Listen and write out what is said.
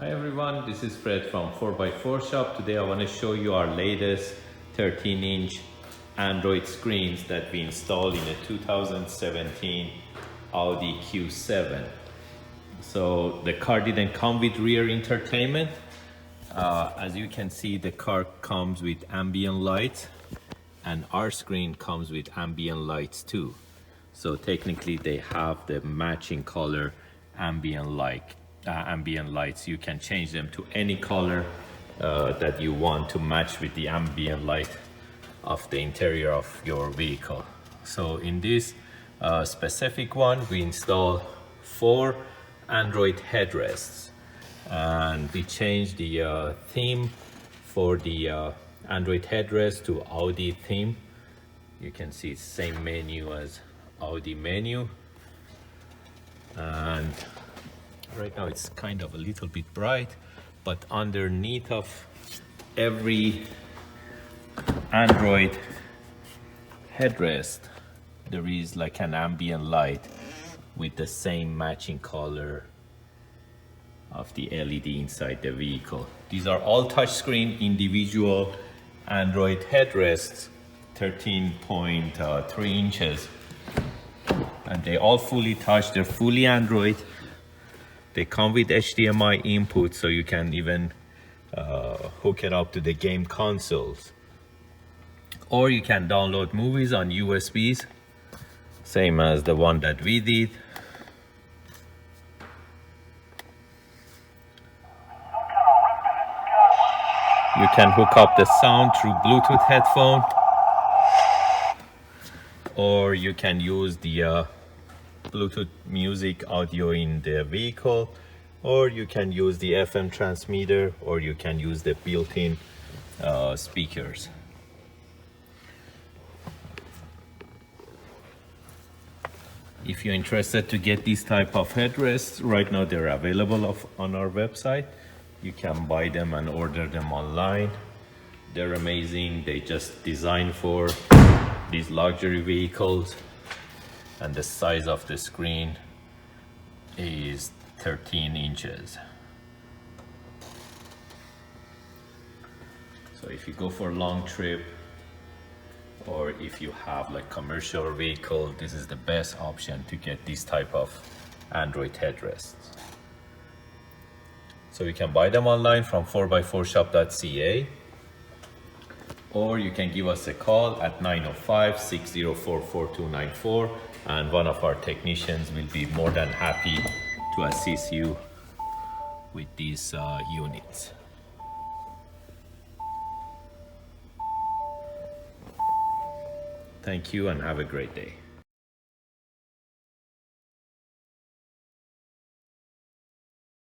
Hi everyone, this is Fred from 4x4 Shop. Today I want to show you our latest 13-inch Android screens that we installed in a 2017 Audi Q7. So the car didn't come with rear entertainment. As you can see, the car comes with ambient lights and our screen comes with ambient lights too. So technically they have the matching color ambient lights. You can change them to any color that you want to match with the ambient light of the interior of your vehicle. So in this specific one, we install 4 Android headrests, and we changed the theme for the Android headrest to Audi theme. You can see it's same menu as Audi menu, and right now it's kind of a little bit bright, but underneath of every Android headrest there is like an ambient light with the same matching color of the LED inside the vehicle. These are all touchscreen individual Android headrests, 13.3 inches, and they all fully touch. They're fully Android. They come with HDMI input, so you can even hook it up to the game consoles, or you can download movies on USBs, same as the one that we did. You can hook up the sound through Bluetooth headphone, or you can use the Bluetooth music audio in the vehicle, or you can use the FM transmitter, or you can use the built-in speakers. If you're interested to get these type of headrests, right now they're available on our website. You can buy them and order them online. They're amazing. They just designed for these luxury vehicles, and the size of the screen is 13 inches. So if you go for a long trip, or if you have like commercial vehicle, this is the best option to get this type of Android headrests. So you can buy them online from 4x4shop.ca, or you can give us a call at 905-604-4294, and one of our technicians will be more than happy to assist you with these units. Thank you and have a great day.